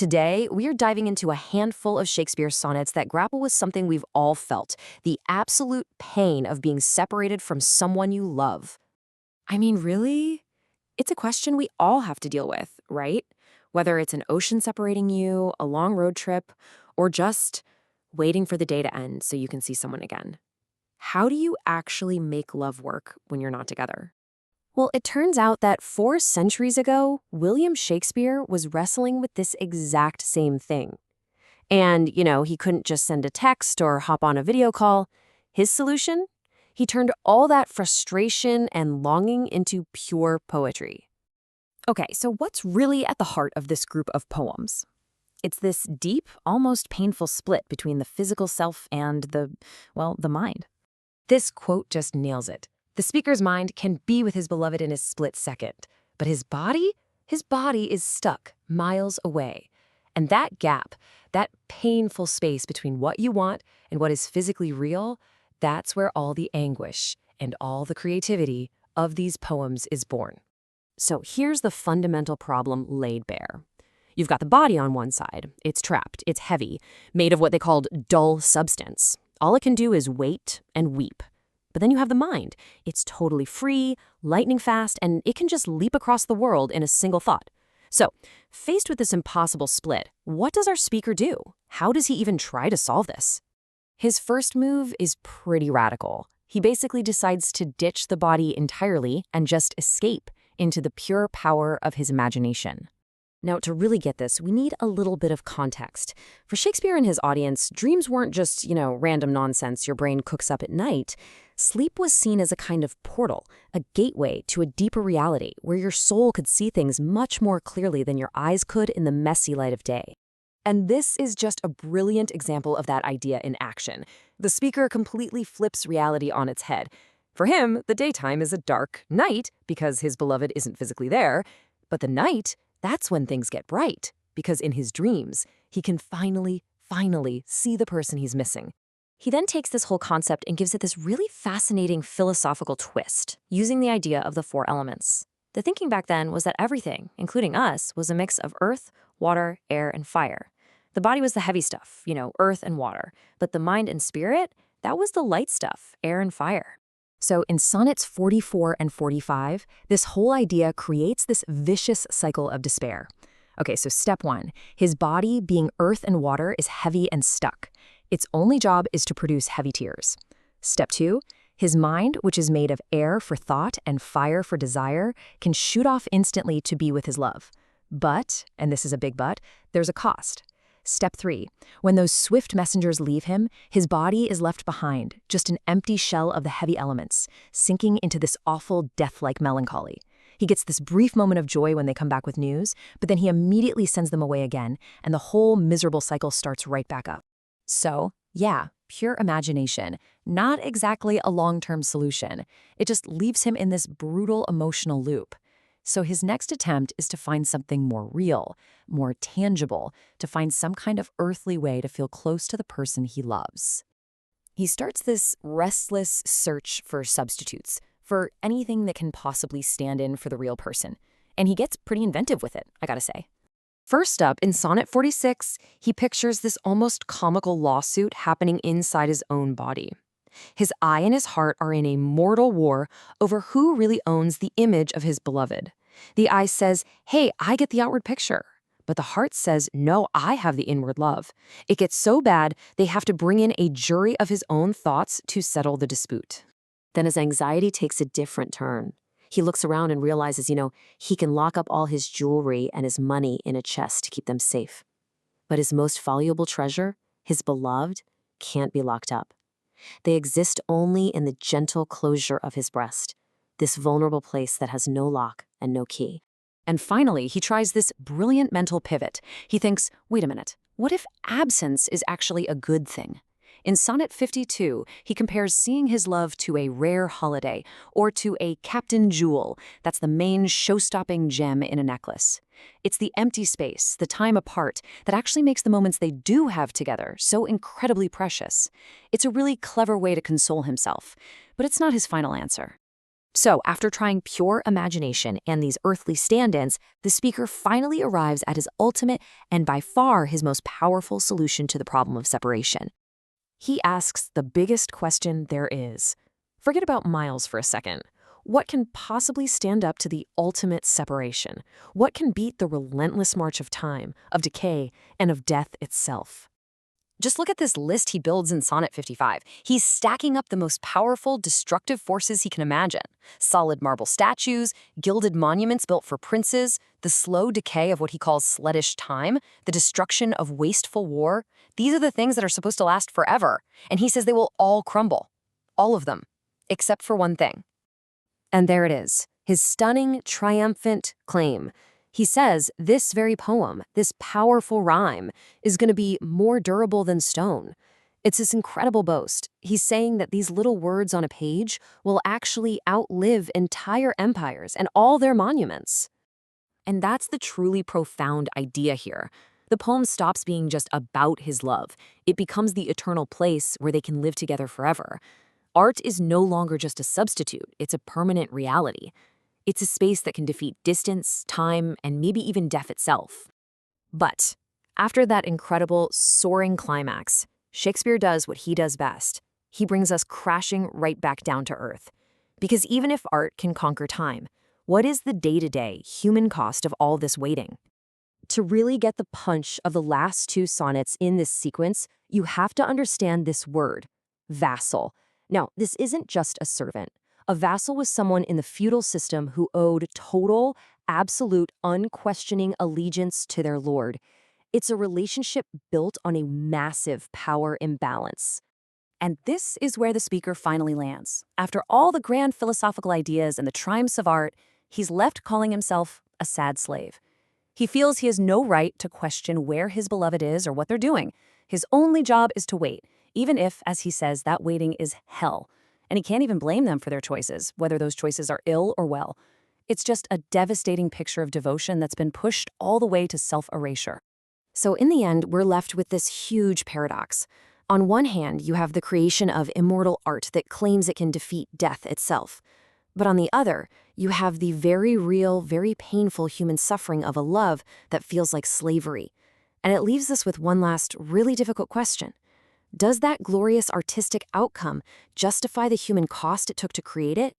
Today, we are diving into a handful of Shakespeare's sonnets that grapple with something we've all felt, the absolute pain of being separated from someone you love. I mean, really? It's a question we all have to deal with, right? Whether it's an ocean separating you, a long road trip, or just waiting for the day to end so you can see someone again. How do you actually make love work when you're not together? Well, it turns out that 4 centuries ago, William Shakespeare was wrestling with this exact same thing. And, he couldn't just send a text or hop on a video call. His solution? He turned all that frustration and longing into pure poetry. Okay, so what's really at the heart of this group of poems? It's this deep, almost painful split between the physical self and the mind. This quote just nails it. The speaker's mind can be with his beloved in a split second, but his body is stuck miles away. And that gap, that painful space between what you want and what is physically real, that's where all the anguish and all the creativity of these poems is born. So here's the fundamental problem laid bare. You've got the body on one side. It's trapped, it's heavy, made of what they called dull substance. All it can do is wait and weep. But then you have the mind. It's totally free, lightning fast, and it can just leap across the world in a single thought. So, faced with this impossible split, what does our speaker do? How does he even try to solve this? His first move is pretty radical. He basically decides to ditch the body entirely and just escape into the pure power of his imagination. Now, to really get this, we need a little bit of context. For Shakespeare and his audience, dreams weren't just, random nonsense your brain cooks up at night. Sleep was seen as a kind of portal, a gateway to a deeper reality where your soul could see things much more clearly than your eyes could in the messy light of day. And this is just a brilliant example of that idea in action. The speaker completely flips reality on its head. For him, the daytime is a dark night because his beloved isn't physically there, but the night, that's when things get bright, because in his dreams, he can finally see the person he's missing. He then takes this whole concept and gives it this really fascinating philosophical twist, using the idea of the 4 elements. The thinking back then was that everything, including us, was a mix of earth, water, air, and fire. The body was the heavy stuff, earth and water, but the mind and spirit, that was the light stuff, air and fire. So in Sonnets 44 and 45, this whole idea creates this vicious cycle of despair. Okay, so step 1, his body, being earth and water, is heavy and stuck. Its only job is to produce heavy tears. Step 2, his mind, which is made of air for thought and fire for desire, can shoot off instantly to be with his love. But, and this is a big but, there's a cost. Step 3, when those swift messengers leave him, his body is left behind, just an empty shell of the heavy elements, sinking into this awful death-like melancholy. He gets this brief moment of joy when they come back with news, but then he immediately sends them away again, and the whole miserable cycle starts right back up. So, yeah, pure imagination, not exactly a long-term solution. It just leaves him in this brutal emotional loop. So his next attempt is to find something more real, more tangible, to find some kind of earthly way to feel close to the person he loves. He starts this restless search for substitutes, for anything that can possibly stand in for the real person. And he gets pretty inventive with it, I gotta say. First up, in Sonnet 46, he pictures this almost comical lawsuit happening inside his own body. His eye and his heart are in a mortal war over who really owns the image of his beloved. The eye says, hey, I get the outward picture. But the heart says, no, I have the inward love. It gets so bad, they have to bring in a jury of his own thoughts to settle the dispute. Then his anxiety takes a different turn. He looks around and realizes, he can lock up all his jewelry and his money in a chest to keep them safe. But his most valuable treasure, his beloved, can't be locked up. They exist only in the gentle closure of his breast, this vulnerable place that has no lock and no key. And finally, he tries this brilliant mental pivot. He thinks, wait a minute, what if absence is actually a good thing? In Sonnet 52, he compares seeing his love to a rare holiday, or to a Captain Jewel, that's the main show-stopping gem in a necklace. It's the empty space, the time apart, that actually makes the moments they do have together so incredibly precious. It's a really clever way to console himself, but it's not his final answer. So, after trying pure imagination and these earthly stand-ins, the speaker finally arrives at his ultimate and by far his most powerful solution to the problem of separation. He asks the biggest question there is. Forget about miles for a second. What can possibly stand up to the ultimate separation? What can beat the relentless march of time, of decay, and of death itself? Just look at this list he builds in Sonnet 55. He's stacking up the most powerful, destructive forces he can imagine. Solid marble statues, gilded monuments built for princes, the slow decay of what he calls sluttish time, the destruction of wasteful war. These are the things that are supposed to last forever. And he says they will all crumble. All of them. Except for one thing. And there it is, his stunning, triumphant claim. He says this very poem, this powerful rhyme, is going to be more durable than stone. It's this incredible boast. He's saying that these little words on a page will actually outlive entire empires and all their monuments. And that's the truly profound idea here. The poem stops being just about his love. It becomes the eternal place where they can live together forever. Art is no longer just a substitute, it's a permanent reality. It's a space that can defeat distance, time, and maybe even death itself. But after that incredible, soaring climax, Shakespeare does what he does best. He brings us crashing right back down to earth. Because even if art can conquer time, what is the day-to-day human cost of all this waiting? To really get the punch of the last two sonnets in this sequence, you have to understand this word, vassal. Now, this isn't just a servant. A vassal was someone in the feudal system who owed total, absolute, unquestioning allegiance to their lord. It's a relationship built on a massive power imbalance. And this is where the speaker finally lands. After all the grand philosophical ideas and the triumphs of art, he's left calling himself a sad slave. He feels he has no right to question where his beloved is or what they're doing. His only job is to wait, even if, as he says, that waiting is hell. And he can't even blame them for their choices, whether those choices are ill or well. It's just a devastating picture of devotion that's been pushed all the way to self-erasure. So in the end, we're left with this huge paradox. On one hand, you have the creation of immortal art that claims it can defeat death itself. But on the other, you have the very real, very painful human suffering of a love that feels like slavery. And it leaves us with one last, really difficult question. Does that glorious artistic outcome justify the human cost it took to create it?